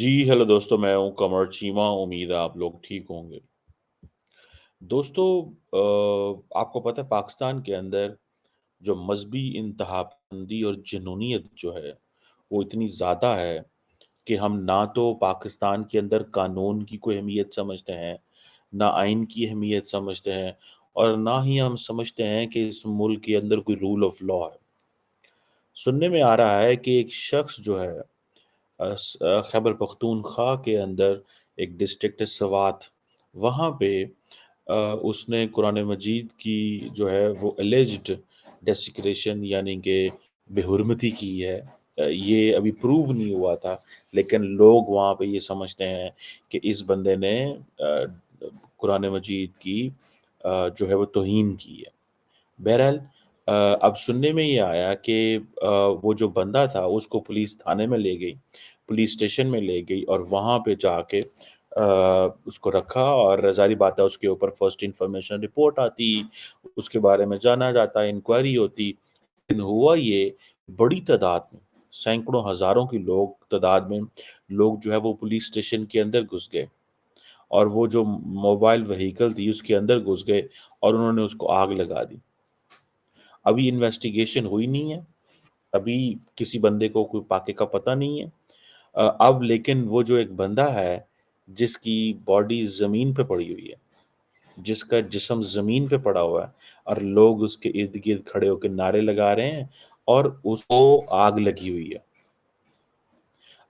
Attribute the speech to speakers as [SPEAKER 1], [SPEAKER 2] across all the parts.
[SPEAKER 1] जी, hello दोस्तों, मैं हूँ कमर चीमा, उम्मीद है आप लोग ठीक होंगे। दोस्तों आपको पता है पाकिस्तान के अंदर जो मज़हबी इंतहापंदी और जुनूनियत जो है, वो इतनी ज़्यादा है कि हम ना तो पाकिस्तान के अंदर कानून की कोई अहमियत समझते हैं, ना आइन की अहमियत समझते हैं और ना ही हम समझते हैं कि इस मुल्क के अंदर कोई रूल ऑफ लॉ है। सुनने में आ रहा है कि एक शख्स जो है खैबर पख्तूनख्वा के अंदर एक डिस्ट्रिक्ट है सवात, वहाँ पे उसने कुरान मजीद की जो है वो एलिज्ड डेसिक्रेशन यानी कि बेहुरमती की है। ये अभी प्रूव नहीं हुआ था, लेकिन लोग वहाँ पे ये समझते हैं कि इस बंदे ने कुरान मजीद की जो है वो तौहीन की है। बहरहाल अब सुनने में ये आया कि वो जो बंदा था उसको पुलिस थाने में ले गई, पुलिस स्टेशन में ले गई और वहाँ पे जाके उसको रखा और ज़ाहिर बात है उसके ऊपर फर्स्ट इन्फॉर्मेशन रिपोर्ट आती, उसके बारे में जाना जाता, इंक्वायरी होती। लेकिन हुआ ये बड़ी तादाद में, सैकड़ों हज़ारों की लोग तादाद में लोग जो है वो पुलिस स्टेशन के अंदर घुस गए और वो जो मोबाइल व्हीकल थी उसके अंदर घुस गए और उन्होंने उसको आग लगा दी। अभी इन्वेस्टिगेशन हुई नहीं है, अभी किसी बंदे को कोई पाके का पता नहीं है। अब लेकिन वो जो एक बंदा है, जिसकी बॉडी ज़मीन पे पड़ी हुई है, जिसका जिस्म ज़मीन पे पड़ा हुआ है और लोग उसके इर्द-गिर्द खड़े होके नारे लगा रहे हैं और उसको आग लगी हुई है।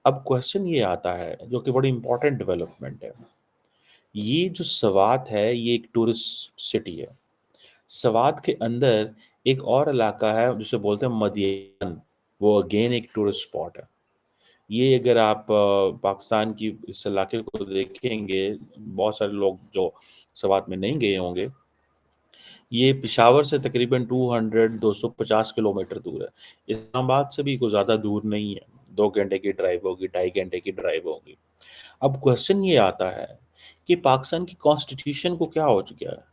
[SPEAKER 1] अब क्वेश्चन ये आता है, जो कि बड़ी इम्पोर्टेंट डेवलपमेंट है। ये जो सवात है, ये एक टूरिस्ट सिटी है। सवात के अंदर एक और इलाका है जिसे बोलते हैं मदियन, वो अगेन एक टूरिस्ट स्पॉट है। ये अगर आप पाकिस्तान की इस इलाके को देखेंगे, बहुत सारे लोग जो सवात में नहीं गए होंगे, ये पेशावर से तकरीबन 250 किलोमीटर दूर है। इस्लामाबाद से भी कोई ज़्यादा दूर नहीं है, 2 घंटे की ड्राइव होगी, ढाई घंटे की ड्राइव होगी। अब क्वेश्चन ये आता है कि पाकिस्तान की कॉन्स्टिट्यूशन को क्या हो चुका है?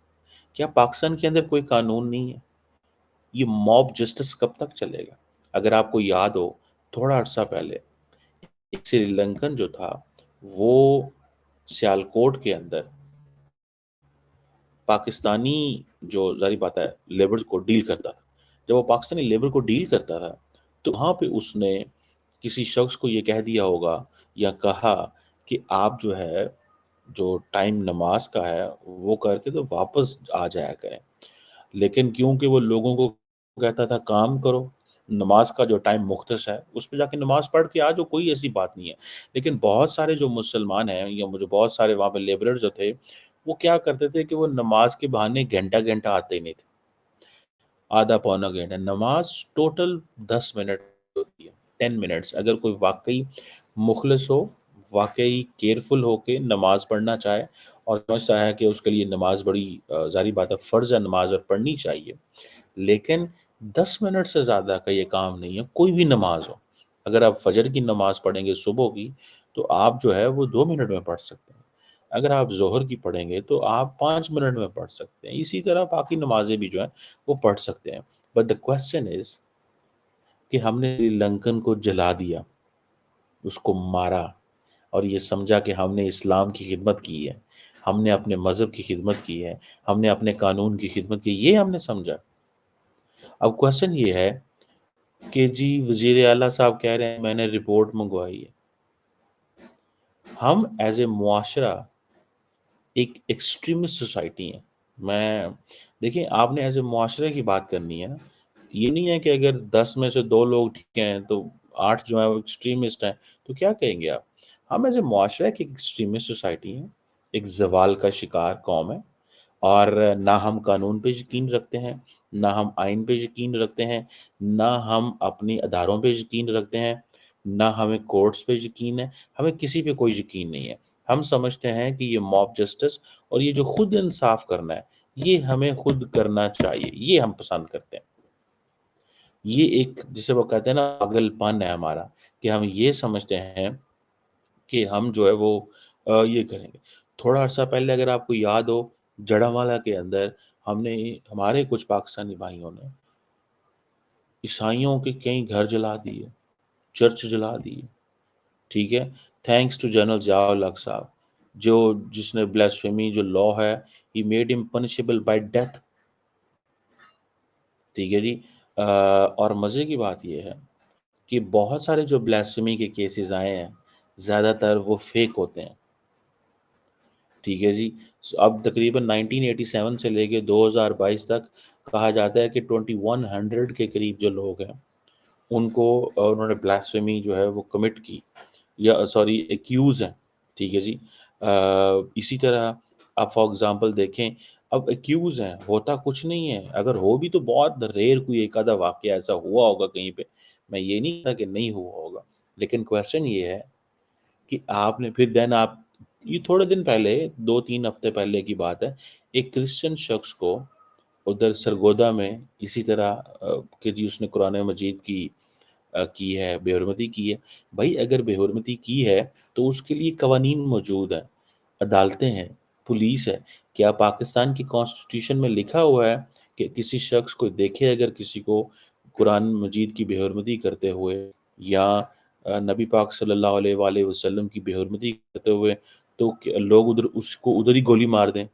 [SPEAKER 1] क्या पाकिस्तान के अंदर कोई कानून नहीं है? ये मॉब जस्टिस कब तक चलेगा? अगर आपको याद हो, थोड़ा अरसा पहले एक श्रीलंकन जो था, वो सियालकोट के अंदर पाकिस्तानी जो ज़ाहिर बात है लेबर को डील करता था। जब वो पाकिस्तानी लेबर को डील करता था, तो वहाँ पे उसने किसी शख्स को ये कह दिया होगा या कहा कि आप जो है, जो टाइम नमाज़ का है, वो करके तो वापस आ जाया करें। लेकिन क्योंकि वो लोगों को कहता था काम करो, नमाज का जो टाइम मुख्तस है, उसमें जाके नमाज पढ़ के आ जाओ, कोई ऐसी बात नहीं है। लेकिन बहुत सारे जो मुसलमान हैं या मुझे बहुत सारे वहाँ पे लेबरर जो थे, वो क्या करते थे कि वो नमाज के बहाने घंटा-घंटा आते ही नहीं थे। आधा पौना घंटा, नमाज टोटल 10 मिनट होती है, 10 मिनट्स। अगर कोई वाक़ई मुख़लिस हो, वाक़ई केयरफुल होके नमाज़ पढ़ना चाहे और समझता है कि उसके लिए नमाज़ बड़ी ज़ाहिर बात है फ़र्ज़ है नमाज़ और पढ़नी चाहिए। लेकिन 10 मिनट से ज़्यादा का ये काम नहीं है, कोई भी नमाज़ हो। अगर आप फ़जर की नमाज़ पढ़ेंगे सुबह की, तो आप जो है वो 2 मिनट में पढ़ सकते हैं। अगर आप ज़ोहर की पढ़ेंगे, तो आप 5 मिनट में पढ़ सकते हैं। इसी तरह बाकी नमाज़ें भी जो हैं, वो पढ़ सकते हैं। बट द क्वेश्चन इज़ कि हमने श्रीलंकन को जला दिया, उसको मारा और ये समझा कि हमने इस्लाम की खिदमत की है, हमने अपने मज़हब की खिदमत की है, हमने अपने कानून की खिदमत की, ये हमने समझा। अब क्वेश्चन ये है कि जी वज़ीर आला साहब कह रहे हैं मैंने रिपोर्ट मंगवाई है। हम एज़ ए मुआशरा एक एक्सट्रीमिस्ट सोसाइटी है। मैं देखिए आपने एज़ ए मुआशरे की बात करनी है ना, ये नहीं है कि अगर 10 में से 2 लोग ठीक हैं तो 8 जो हैं वो एक्सट्रीमिस्ट हैं, तो क्या कहेंगे आप? हम एज़ ए मुआशरा एक एक्सट्रीमिस्ट सोसाइटी हैं, एक ज़वाल का शिकार कौम है और ना हम कानून पे यकीन रखते हैं, ना हम आइन पे यकीन रखते हैं, ना हम अपने अदारों पे यकीन रखते हैं, ना हमें कोर्ट्स पे यकीन है, हमें किसी पे कोई यकीन नहीं है। हम समझते हैं कि ये मॉब जस्टिस और ये जो खुद इंसाफ करना है, ये हमें खुद करना चाहिए, ये हम पसंद करते हैं। ये एक जिसे वो कहते हैं ना पागलपन है हमारा कि हम ये समझते हैं कि हम जो है वो ये करेंगे। थोड़ा अर्सा पहले अगर आपको याद हो, जड़ावाला के अंदर हमने हमारे कुछ पाकिस्तानी भाइयों ने ईसाइयों के कई घर जला दिए, चर्च जला दिए, ठीक है? थैंक्स टू जनरल ज़ियाउल हक साहब, जो जिसने ब्लास्फेमी जो लॉ है, he made him punishable bye death. ठीक है जी। और मज़े की बात ये है कि बहुत सारे जो ब्लास्फेमी के केसेस आए हैं, ज़्यादातर वो फेक होते हैं। ठीक है जी। अब तकरीबन 1987 से लेके 2022 तक कहा जाता है कि 2100 के करीब जो लोग हैं, उनको उन्होंने ब्लास्फेमी जो है वो कमिट की, या सॉरी एक्यूज़ हैं। ठीक है जी। इसी तरह आप फॉर एग्ज़ाम्पल देखें, अब एक्यूज़ हैं, होता कुछ नहीं है, अगर हो भी तो बहुत रेयर कोई एक आधा वाक़या ऐसा हुआ होगा कहीं पे, मैं ये नहीं कहता कि नहीं हुआ होगा। लेकिन क्वेश्चन ये है कि आपने फिर देन आप ये थोड़े दिन पहले 2-3 हफ्ते पहले की बात है, एक क्रिश्चियन शख्स को उधर सरगोदा में इसी तरह कि जी उसने कुरान मजीद की है, बेहुरमती की है। भई अगर बेहुरमती की है, तो उसके लिए कवानीन मौजूद हैं, अदालतें हैं, पुलिस है। क्या पाकिस्तान की कॉन्स्टिट्यूशन में लिखा हुआ है कि किसी शख्स को देखे अगर किसी को कुरान मजीद की बेहुरमती करते हुए, या नबी पाक सल्लल्लाहु अलैहि वसल्लम की बेहुरमती करते हुए, तो लोग उधर उसको उधर ही गोली मार दें?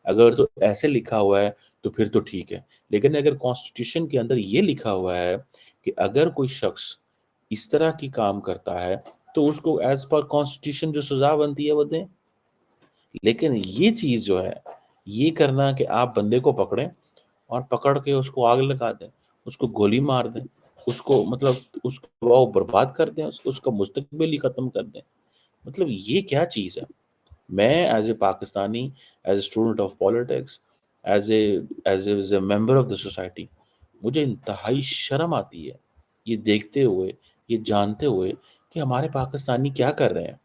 [SPEAKER 1] अगर तो ऐसे लिखा हुआ है तो फिर तो ठीक है। लेकिन अगर कॉन्स्टिट्यूशन के अंदर ये लिखा हुआ है कि अगर कोई शख्स इस तरह की काम करता है, तो उसको एज़ पर कॉन्स्टिट्यूशन जो सज़ा बनती है वो दें। लेकिन ये चीज़ जो है, ये करना कि आप बंदे को पकड़ें और पकड़ के उसको आग लगा दें, उसको गोली मार दें, उसको मतलब उसको वो बर्बाद कर दें, उसका मुस्तकबिल ही ख़त्म कर दें। मतलब ये क्या चीज़ है? मैं as a Pakistani, as a student of politics, as a member of the society, मुझे इंतहाई शर्म आती है, ये देखते हुए, ये जानते हुए कि हमारे पाकिस्तानी क्या कर रहे हैं।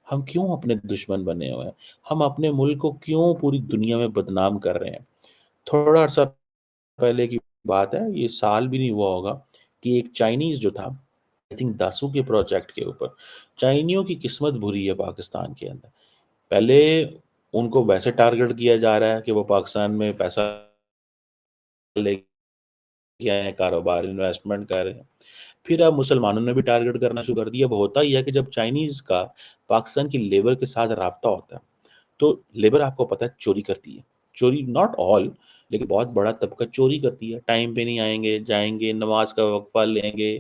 [SPEAKER 1] हम क्यों अपने दुश्मन बने हुए हैं? हम अपने मुल्क को क्यों पूरी दुनिया में बदनाम कर रहे हैं? थोड़ा अर्सा पहले की बात है, ये साल भी नहीं हुआ होगा कि एक चाइनीज़ जो था, आई थिंक दासू के प्रोजेक्ट के ऊपर, चाइनियों की किस्मत बुरी है पाकिस्तान के अंदर। पहले उनको वैसे टारगेट किया जा रहा है कि वो पाकिस्तान में पैसा लेके आए हैं, कारोबार, इन्वेस्टमेंट कर रहे हैं। फिर अब मुसलमानों ने भी टारगेट करना शुरू कर दिया। अब होता ही है कि जब चाइनीज़ का पाकिस्तान की लेबर के साथ राब्ता होता है, तो लेबर आपको पता है चोरी करती है। चोरी नॉट ऑल, लेकिन बहुत बड़ा तबका चोरी करती है। टाइम पे नहीं आएँगे, जाएँगे, नमाज़ का वक़फ़ा लेंगे,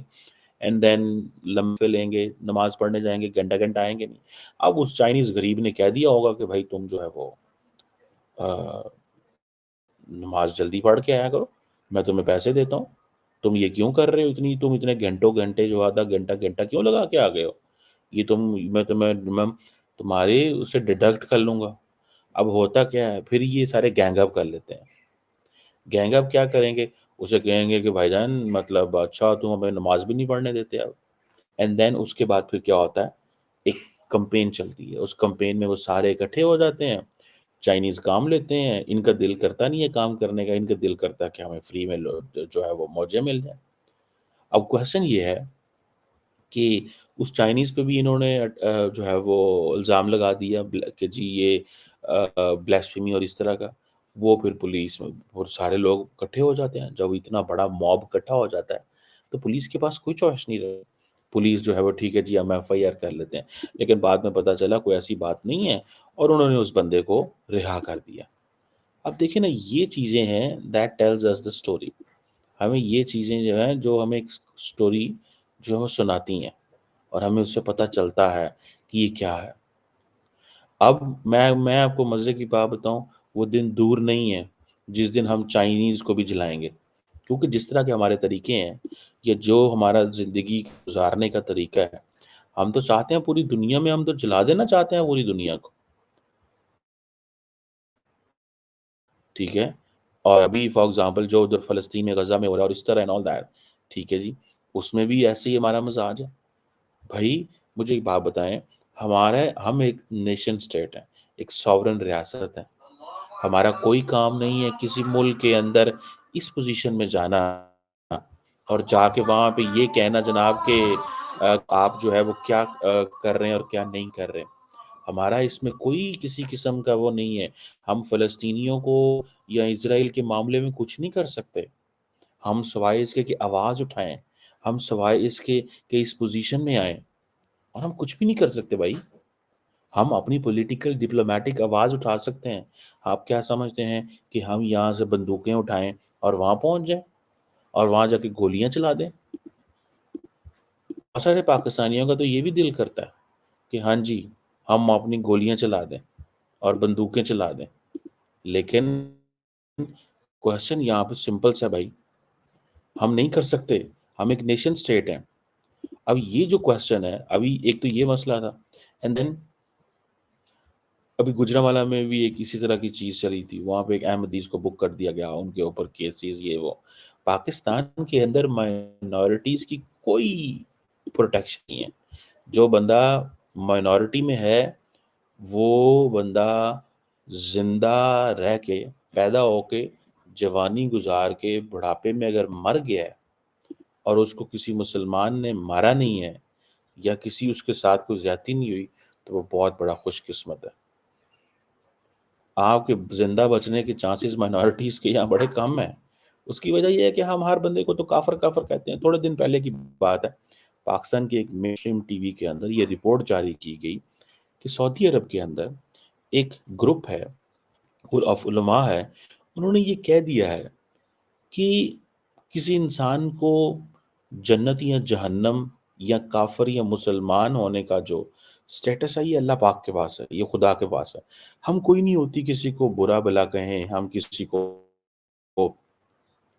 [SPEAKER 1] एंड देन लम्बे लेंगे, नमाज़ पढ़ने जाएँगे, घंटा-घंटा आएँगे नहीं। अब उस चाइनीज़ गरीब ने कह दिया होगा कि भाई तुम जो है वो अ, नमाज़ जल्दी पढ़ के आया करो, मैं तुम्हें पैसे देता हूँ। तुम ये क्यों कर रहे हो इतनी, तुम इतने घंटों-घंटे जो आधा घंटा-घंटा क्यों लगा के आ गए हो? ये तुम मैं तुम्हारे उससे डिडक्ट कर लूँगा। अब होता क्या है, फिर ये सारे गैंग अप कर लेते हैं। गैंग अप क्या करेंगे? उसे कहेंगे कि भाईजान मतलब अच्छा तुम हमें नमाज़ भी नहीं पढ़ने देते अब। एंड देन उसके बाद फिर क्या होता है, एक कैम्पेन चलती है। उस कैम्पेन में वो सारे इकट्ठे हो जाते हैं, चाइनीज़ काम लेते हैं, इनका दिल करता नहीं है काम करने का, इनका दिल करता है कि हमें फ्री में जो है वो मौजें मिल जाएँ। अब क्वेश्चन ये है कि उस चाइनीज़ पे भी इन्होंने जो है वो इल्ज़ाम लगा दिया कि जी ये ब्लास्फेमी और इस तरह का। वो फिर पुलिस में और सारे लोग इकट्ठे हो जाते हैं। जब इतना बड़ा मॉब इकट्ठा हो जाता है, तो पुलिस के पास कोई चॉइस नहीं रही। पुलिस जो है वो ठीक है जी हम एफआईआर कर लेते हैं। लेकिन बाद में पता चला कोई ऐसी बात नहीं है और उन्होंने उस बंदे को रिहा कर दिया। अब देखिए ना ये चीज़ें हैं that tells us the story. हमें ये चीज़ें जो हैं जो हमें एक स्टोरी जो है वो सुनाती हैं। और हमें उससे पता चलता है कि ये क्या है। अब मैं आपको मज़े की बात बताऊँ, वो दिन दूर नहीं है, जिस दिन हम चाइनीज़ को भी जलाएँगे। क्योंकि जिस तरह के हमारे तरीके हैं, या जो हमारा ज़िंदगी गुज़ारने का तरीका है, हम तो चाहते हैं पूरी दुनिया में हम तो जला देना चाहते हैं पूरी दुनिया को, ठीक है? और अभी फॉर एग्ज़ाम्पल जो उधर फ़लस्तीन में, गज़ा में हो रहा है और इस तरह एंड ऑल दैट, ठीक है जी? उसमें भी ऐसे ही हमारा मज़ाज है। भई, मुझे एक बात बताएँ, हम एक नेशन स्टेट हैं, एक सॉवरेन रियासत है। हमारा कोई काम नहीं है किसी मुल्क के अंदर इस पोज़ीशन में जाना और जाके वहाँ पे ये कहना जनाब कि आप जो है वो क्या कर रहे हैं और क्या नहीं कर रहे। हमारा इसमें कोई किसी किस्म का वो नहीं है। हम फ़लस्तीनियों को या इज़राइल के मामले में कुछ नहीं कर सकते। हम सिवाय इसके कि आवाज़ उठाएँ, हम सिवाय इसके कि इस पोज़ीशन में आएँ। और हम कुछ भी नहीं कर सकते भाई। हम अपनी पॉलिटिकल डिप्लोमैटिक आवाज़ उठा सकते हैं। आप क्या समझते हैं कि हम यहाँ से बंदूकें उठाएँ और वहाँ पहुँच जाएँ और वहाँ जाके गोलियाँ चला दें? बहुत सारे पाकिस्तानियों का तो ये भी दिल करता है कि हाँ जी, हम अपनी गोलियाँ चला दें और बंदूकें चला दें। लेकिन क्वेश्चन यहाँ पे सिंपल सा भाई, हम नहीं कर सकते। हम एक नेशन स्टेट हैं। अब ये जो क्वेश्चन है, अभी एक तो ये मसला था एंड देन अभी गुजरांवाला में भी एक इसी तरह की चीज़ चली थी। वहाँ पे एक अहमदीस को बुक कर दिया गया, उनके ऊपर केसेस ये वो। पाकिस्तान के अंदर माइनॉरिटीज़ की कोई प्रोटेक्शन नहीं है। जो बंदा माइनॉरिटी में है, वो बंदा ज़िंदा रह के, पैदा होके, जवानी गुज़ार के, बुढ़ापे में अगर मर गया है और उसको किसी मुसलमान ने मारा नहीं है या किसी उसके साथ कोई ज़्यादती नहीं हुई, तो वो बहुत बड़ा खुशकिस्मत है। आपके ज़िंदा बचने के चांसेस माइनॉरिटीज़ के यहाँ बड़े कम हैं। उसकी वजह ये है कि हम हर बंदे को तो काफ़िर-काफ़िर कहते हैं। थोड़े दिन पहले की बात है, पाकिस्तान के एक मेनस्ट्रीम टीवी के अंदर ये रिपोर्ट जारी की गई कि सऊदी अरब के अंदर एक ग्रुप है, ऑफ उलमा है, उन्होंने ये कह दिया है कि किसी इंसान को जन्नत या जहन्नम या काफ़िर या मुसलमान होने का जो स्टेटस है, ये अल्लाह पाक के पास है, ये खुदा के पास है। हम कोई नहीं होती किसी को बुरा-भला कहें, हम किसी को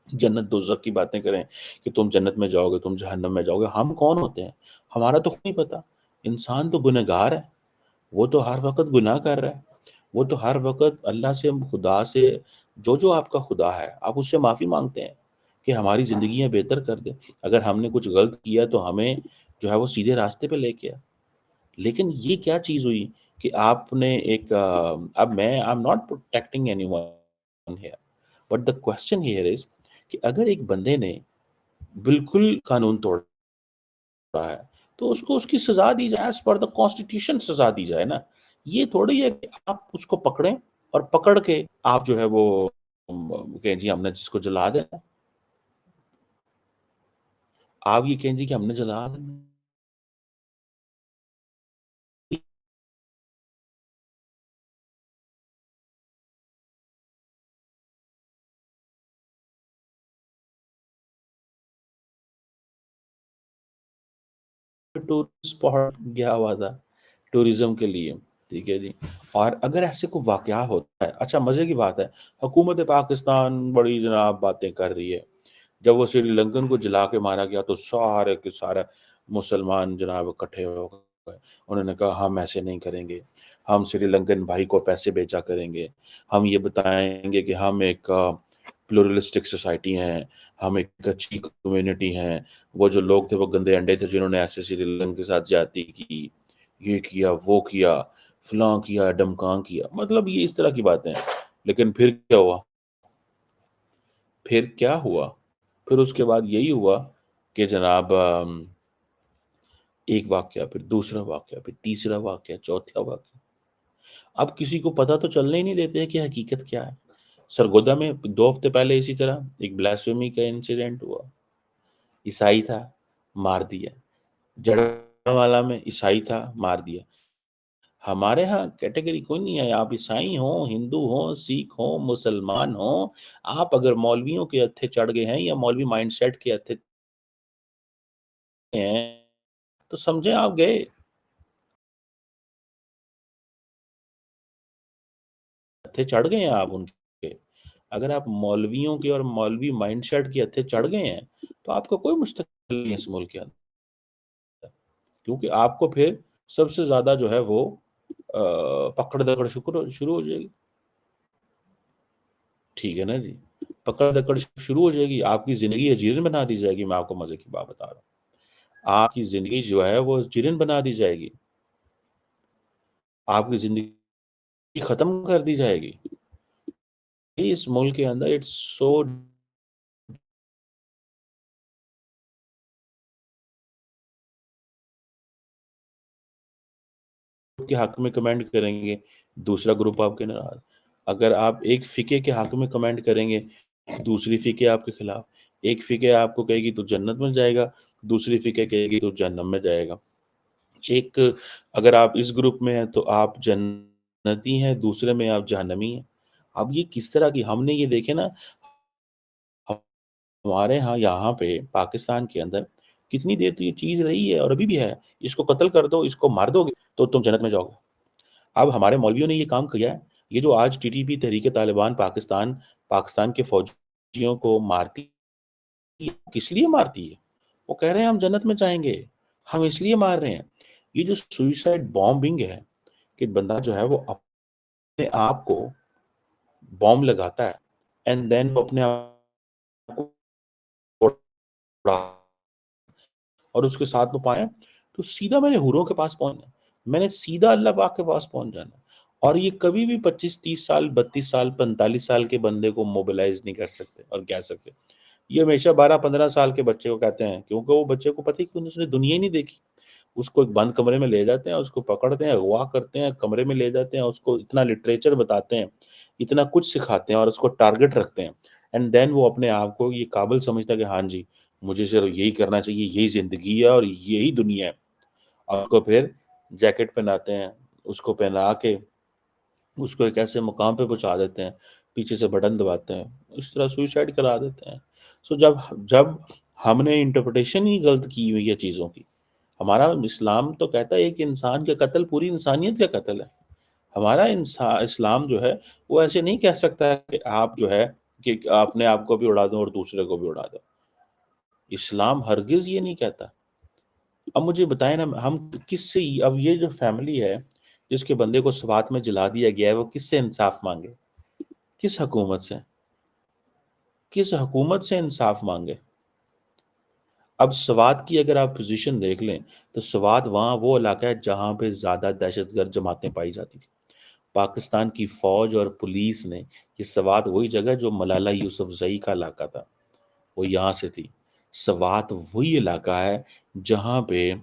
[SPEAKER 1] जन्नत दोज़ख की बातें करें कि तुम जन्नत में जाओगे, तुम जहन्नम में जाओगे। हम कौन होते हैं? हमारा तो खुद नहीं पता। इंसान तो गुनहगार है, वो तो हर वक़्त गुनाह कर रहा है। वो तो हर वक़्त अल्लाह से, खुदा से, जो आपका खुदा है, आप उससे माफ़ी माँगते हैं कि हमारी ज़िंदगियाँ बेहतर कर दे। अगर हमने कुछ गलत किया तो हमें जो है वो सीधे रास्ते पे लेके आ। लेकिन ये क्या चीज़ हुई कि आपने एक अब मैं I am not protecting anyone here, but the question here is कि अगर एक बंदे ने बिल्कुल कानून तोड़ा है, तो उसको उसकी सज़ा दी जाए, एज़ पर द कॉन्स्टिट्यूशन सज़ा दी जाए ना। ये थोड़ी है कि आप उसको पकड़ें और पकड़ के आप जो है वो कहें जी हमने जिसको जला देना है। आप ये कहें जी कि हमने जला देना है। टूरिस्ट स्पॉट गया हुआ था, टूरिज़्म के लिए, ठीक है जी। और अगर ऐसे कोई वाक़या होता है, अच्छा मज़े की बात है, हुकूमत पाकिस्तान बड़ी जनाब बातें कर रही है। जब वो श्रीलंकन को जला के मारा गया तो सारे के सारे मुसलमान जनाब इकट्ठे हो गए। उन्होंने कहा हम ऐसे नहीं करेंगे, हम श्रीलंकन भाई को पैसे भेजा करेंगे, हम ये बताएँगे कि हम एक प्लुरलिस्टिक सोसाइटी हैं, हम एक अच्छी कम्युनिटी हैं। वो जो लोग थे वो गंदे अंडे थे जिन्होंने ऐसे श्रीलंकन के साथ ज़्यादती की, ये किया, वो किया, फलाँ किया, ढमकाँ किया। मतलब ये इस तरह की बातें हैं। लेकिन फिर क्या हुआ? फिर क्या हुआ? फिर उसके बाद यही हुआ कि जनाब एक वाक़या, फिर दूसरा वाक़या, फिर तीसरा वाक़या, चौथा वाक़या। अब किसी को पता तो चलने ही नहीं देते हैं कि हकीकत क्या है। सरगोदा में 2 हफ्ते पहले इसी तरह एक ब्लास्फेमी का इंसिडेंट हुआ। ईसाई था, मार दिया। जड़ावाला में ईसाई था, मार दिया। हमारे यहाँ कैटेगरी कोई नहीं है, आप ईसाई हों, हिंदू हों, सिख हों, मुसलमान हों, आप अगर मौलवियों के हत्थे चढ़ गए हैं या मौलवी माइंडसेट के हत्थे हैं, तो समझें आप गए। हत्थे चढ़ गए हैं आप उनके। अगर आप मौलवियों के और मौलवी माइंडसेट के हत्थे चढ़ गए हैं, तो आपका कोई मुस्तकबिल नहीं है इस मुल्क के अंदर। क्योंकि आपको फिर सबसे ज़्यादा जो है वो पकड़-दकड़ शुक्र शुरू हो जाएगी। ठीक है ना जी? पकड़-दकड़ शुरू हो जाएगी, आपकी ज़िंदगी अजीरन बना दी जाएगी, मैं आपको मज़े की बात बता रहा हूँ। आपकी ज़िंदगी जो है वो अजीरन बना दी जाएगी, आपकी ज़िंदगी खत्म कर दी जाएगी। इस मुल्क के अंदर इट्स सो के हक में कमेंट करेंगे, दूसरा ग्रुप आपके नाराज़। अगर आप एक फ़िके के हक में कमेंट करेंगे, दूसरी फ़िके आपके खिलाफ। एक फ़िके आपको कहेगी तू जन्नत में जाएगा, दूसरी फ़िके कहेगी तू जहन्नम में जाएगा। ایک اگر آپ اس گروپ میں ہیں تو آپ جنتی ہیں، دوسرے میں آپ جہنمی ہیں۔ اب یہ کس طرح کی ہم نے یہ دیکھے نا ہمارے ہاں یہاں پہ پاکستان کے اندر کتنی دیر تو یہ چیز رہی ہے اور ابھی بھی ہے، اس کو قتل کر دو، اس کو مار دو گے تو تم جنت میں جاؤ گے۔ اب ہمارے مولویوں نے یہ کام کیا ہے، یہ جو آج ٹی ٹی پی تحریک طالبان پاکستان کے فوجیوں کو مارتی ہے، کس لیے مارتی ہے؟ وہ کہہ رہے ہیں ہم جنت میں جائیں گے، ہم اس لیے مار رہے ہیں۔ یہ جو سوئسائڈ بامبنگ ہے کہ بندہ جو ہے وہ اپنے آپ کو بام لگاتا ہے اینڈ دین وہ اپنے آپ کو اڑا اور اس کے ساتھ وہ پائیں تو سیدھا میں نے حوروں کے پاس پہنچنا، میں نے سیدھا اللہ پاک کے پاس پہنچ جانا۔ اور یہ کبھی بھی 25 30 سال 32 سال 45 سال کے بندے کو موبلائز نہیں کر سکتے اور کہہ سکتے۔ یہ ہمیشہ 12 15 سال کے بچے کو کہتے ہیں کیونکہ وہ بچے کو پتہ ہی کہ اس نے دنیا ہی نہیں دیکھی۔ اس کو ایک بند کمرے میں لے جاتے ہیں، اس کو پکڑتے ہیں، اغوا کرتے ہیں، کمرے میں لے جاتے ہیں، اس کو اتنا لٹریچر بتاتے ہیں، اتنا کچھ سکھاتے ہیں اور اس کو ٹارگٹ رکھتے ہیں اینڈ دین وہ اپنے آپ کو یہ قابل سمجھتا ہے کہ ہاں جی مجھے صرف یہی کرنا چاہیے، یہی زندگی ہے اور یہی دنیا ہے۔ اور اس کو پھر جیکٹ پہناتے ہیں، اس کو پہنا کے اس کو ایک ایسے مقام پہ پہنچا دیتے ہیں، پیچھے سے بٹن دباتے ہیں، اس طرح سوئسائڈ کرا دیتے ہیں۔ سو جب ہم نے انٹرپریٹیشن ہی غلط کی ہوئی ہے چیزوں کی، ہمارا اسلام تو کہتا ہے ایک انسان کا قتل پوری انسانیت کا قتل ہے۔ ہمارا اسلام جو ہے وہ ایسے نہیں کہہ سکتا کہ آپ جو ہے کہ اپنے آپ کو بھی اڑا دو اور دوسرے کو بھی اڑا دو۔ اسلام ہرگز یہ نہیں کہتا۔ اب مجھے بتائیں نا ہم کس سے اب یہ جو فیملی ہے جس کے بندے کو سوات میں جلا دیا گیا ہے وہ کس سے انصاف مانگے؟ کس حکومت سے؟ کس حکومت سے انصاف مانگے؟ اب سوات کی اگر آپ پوزیشن دیکھ لیں تو سوات وہاں وہ علاقہ ہے جہاں پہ زیادہ دہشت گرد جماعتیں پائی جاتی تھی۔ پاکستان کی فوج اور پولیس نے یہ سوات وہی جگہ جو ملالہ یوسفزئی کا علاقہ تھا وہ یہاں سے تھی۔ سوات وہی علاقہ ہے جہاں پہ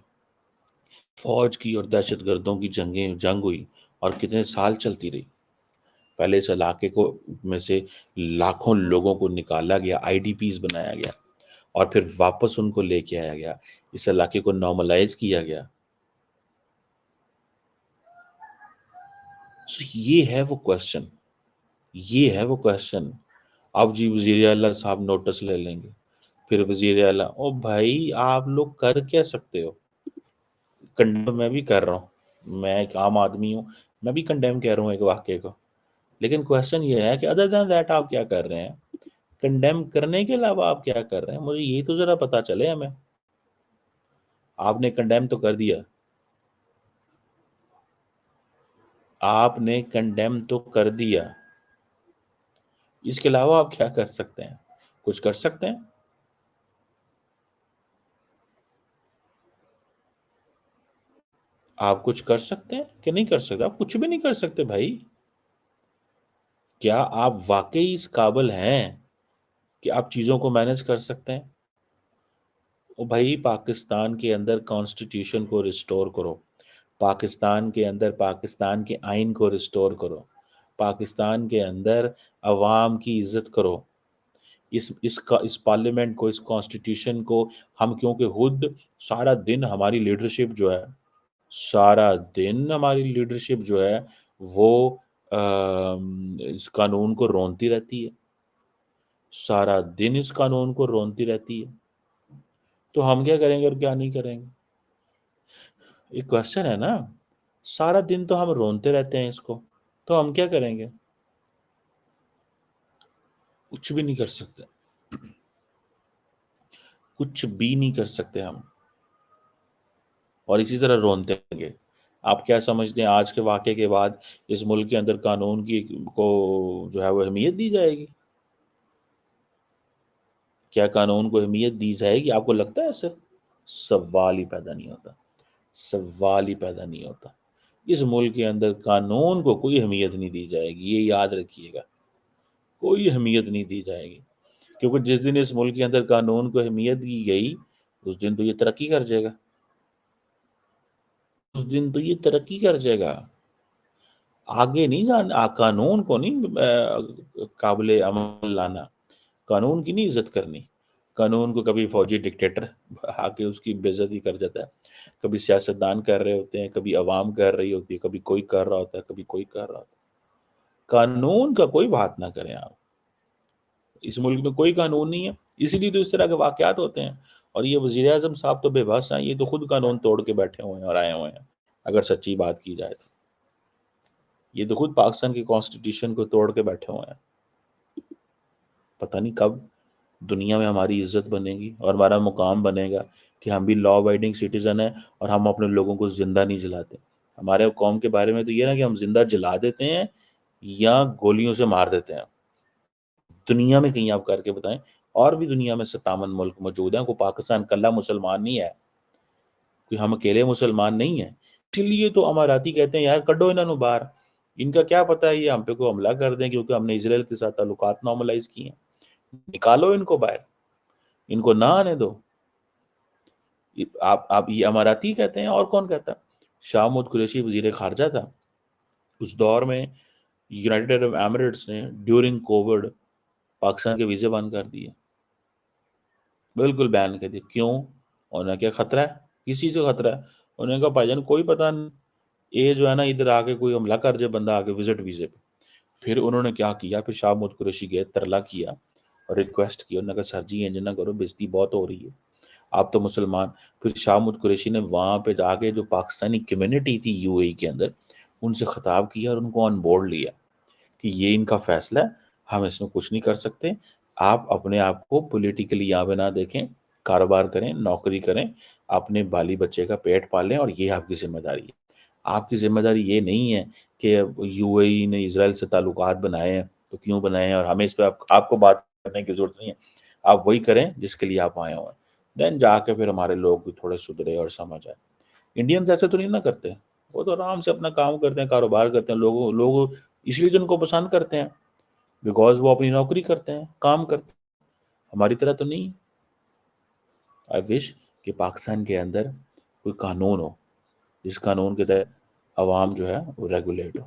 [SPEAKER 1] فوج کی اور دہشت گردوں کی جنگ ہوئی اور کتنے سال چلتی رہی۔ پہلے اس علاقے کو میں سے لاکھوں لوگوں کو نکالا گیا، آئی ڈی پیز بنایا گیا اور پھر واپس ان کو لے کے آیا گیا، اس علاقے کو نارملائز کیا گیا۔ سو یہ ہے وہ کوشچن، یہ ہے وہ کوشچن۔ اب جی وزیر اعلیٰ صاحب نوٹس لے لیں گے، پھر وزیر اعلیٰ او بھائی آپ لوگ کر کیا سکتے ہو؟ کنڈیم میں بھی کر رہا ہوں، میں ایک عام آدمی ہوں، میں بھی کنڈیم کہہ رہا ہوں ایک واقعے کو، لیکن کوشچن یہ ہے کہ ادر دین دیٹ آپ کیا کر رہے ہیں؟ کنڈیم کرنے کے علاوہ آپ کیا کر رہے ہیں؟ مجھے یہ تو ذرا پتا چلے ہمیں۔ آپ نے کنڈیم تو کر دیا، آپ نے کنڈیم تو کر دیا، اس کے علاوہ آپ کیا کر سکتے ہیں؟ کچھ کر سکتے ہیں؟ آپ کچھ کر سکتے ہیں کہ نہیں کر سکتے؟ آپ کچھ بھی نہیں کر سکتے بھائی۔ کیا آپ واقعی اس قابل ہیں کہ آپ چیزوں کو مینج کر سکتے ہیں؟ او بھائی پاکستان کے اندر کانسٹیٹیوشن کو ریسٹور کرو، پاکستان کے اندر پاکستان کے آئین کو ریسٹور کرو، پاکستان کے اندر عوام کی عزت کرو، اس پارلیمنٹ کو، اس کانسٹیٹیوشن کو ہم کیونکہ خود سارا دن ہماری لیڈرشپ جو ہے، سارا دن ہماری لیڈرشپ جو ہے وہ اس قانون کو رونتی رہتی ہے، سارا دن اس قانون کو رونتی رہتی ہے، تو ہم کیا کریں گے اور کیا نہیں کریں گے؟ ایک کوشچن ہے نا، سارا دن تو ہم رونتے رہتے ہیں اس کو، تو ہم کیا کریں گے؟ کچھ بھی نہیں کر سکتے، کچھ بھی نہیں کر سکتے ہم، اور اسی طرح رونتے ہیں گے۔ آپ کیا سمجھتے ہیں آج کے واقعے کے بعد اس ملک کے اندر قانون کی کو جو ہے وہ اہمیت دی جائے گی؟ کیا قانون کو اہمیت دی جائے گی؟ آپ کو لگتا ہے ایسے؟ سوال ہی پیدا نہیں ہوتا، سوال ہی پیدا نہیں ہوتا۔ اس ملک کے اندر قانون کو کوئی اہمیت نہیں دی جائے گی، یہ یاد رکھیے گا، کوئی اہمیت نہیں دی جائے گی، کیونکہ جس دن اس ملک کے اندر قانون کو اہمیت دی گئی اس دن تو یہ ترقی کر جائے گا، اس دن تو یہ ترقی کر جائے گا۔ آگے نہیں قانون کو نہیں قابل عمل لانا، قانون کی نہیں عزت کرنی، قانون کو کبھی فوجی ڈکٹیٹر آ کے اس کی بے عزتی کر دیتا ہے، کبھی سیاستدان کر رہے ہوتے ہیں، کبھی عوام کر رہی ہوتی ہے، کبھی کوئی کر رہا ہوتا ہے، کبھی کوئی کر رہا ہوتا ہے۔ قانون کا کوئی بات نہ کریں آپ، اس ملک میں کوئی قانون نہیں ہے، اسی لیے تو اس طرح کے واقعات ہوتے ہیں۔ اور یہ وزیر اعظم صاحب تو بے بس ہیں، یہ تو خود قانون توڑ کے بیٹھے ہوئے ہیں اور آئے ہوئے ہیں، اگر سچی بات کی جائے تو یہ تو خود پاکستان کی کانسٹیٹیوشن کو توڑ کے بیٹھے ہوئے ہیں۔ پتہ نہیں کب دنیا میں ہماری عزت بنے گی اور ہمارا مقام بنے گا کہ ہم بھی لا ابائڈنگ سٹیزن ہیں اور ہم اپنے لوگوں کو زندہ نہیں جلاتے۔ ہمارے قوم کے بارے میں تو یہ نا کہ ہم زندہ جلا دیتے ہیں یا گولیوں سے مار دیتے ہیں۔ دنیا میں کہیں آپ کر کے بتائیں، اور بھی دنیا میں 57 ملک موجود ہیں، کوئی پاکستان کلا مسلمان نہیں ہے، کوئی ہم اکیلے مسلمان نہیں ہیں۔ اسی لیے تو اماراتی کہتے ہیں یار کڈو انہوں باہر، ان کا کیا پتہ ہے یہ ہم پہ کوئی حملہ کر دیں کیونکہ ہم نے اسرائیل کے ساتھ تعلقات نارملائز کیے ہیں، نکالو ان کو باہر، ان کو نہ آنے دو۔ آپ یہ اماراتی کہتے ہیں، اور کون کہتا ہے؟ شاہ محمود قریشی وزیر خارجہ تھا اس دور میں، یونائٹڈ عرب ایمریٹس نے ڈیورنگ کووڈ پاکستان کے ویزے بند کر دیے، بالکل بین کر دیے۔ کیوں؟ انہیں کیا خطرہ ہے؟ کس چیز کا خطرہ ہے؟ انہوں نے کہا بھائی جان کوئی پتہ نہیں، یہ جو ہے نا ادھر آ کے کوئی حملہ کر جائے بندہ آ کے وزٹ ویزے پہ۔ پھر انہوں نے کیا کیا، پھر شاہ محمود قریشی گئے، ترلا کیا اور ریکویسٹ کی، انہوں نے کہا سر جی انج نہ کرو، بےزتی بہت ہو رہی ہے، آپ تو مسلمان۔ پھر شاہ محمود قریشی نے وہاں پہ جا کے جو پاکستانی کمیونٹی تھی یو اے ای کے اندر، ان سے خطاب کیا اور ان کو آن بورڈ لیا کہ یہ ان کا فیصلہ ہے، ہم اس میں کچھ نہیں کر سکتے، آپ اپنے آپ کو پولیٹیکلی یہاں پہ نہ دیکھیں، کاروبار کریں، نوکری کریں، اپنے بالی بچے کا پیٹ پالیں، اور یہ آپ کی ذمہ داری ہے۔ آپ کی ذمہ داری یہ نہیں ہے کہ یو اے ای نے اسرائیل سے تعلقات بنائے ہیں تو کیوں بنائے ہیں اور ہمیں اس پہ آپ کو بات کرنے کی ضرورت نہیں ہے، آپ وہی کریں جس کے لیے آپ آئے ہوئے ہیں۔ دین جا کے پھر ہمارے لوگ بھی تھوڑے سدھرے اور سمجھ آئے۔ انڈینز ایسے تو نہیں نہ کرتے، وہ تو آرام سے اپنا کام کرتے ہیں، کاروبار کرتے ہیں، لوگ اس لیے تو ان کو پسند کرتے ہیں بیکاز وہ اپنی نوکری کرتے ہیں، کام کرتے ہیں، ہماری طرح تو نہیں۔ آئی وش کہ پاکستان کے اندر کوئی قانون ہو جس قانون کے تحت عوام جو ہے وہ ریگولیٹ ہو۔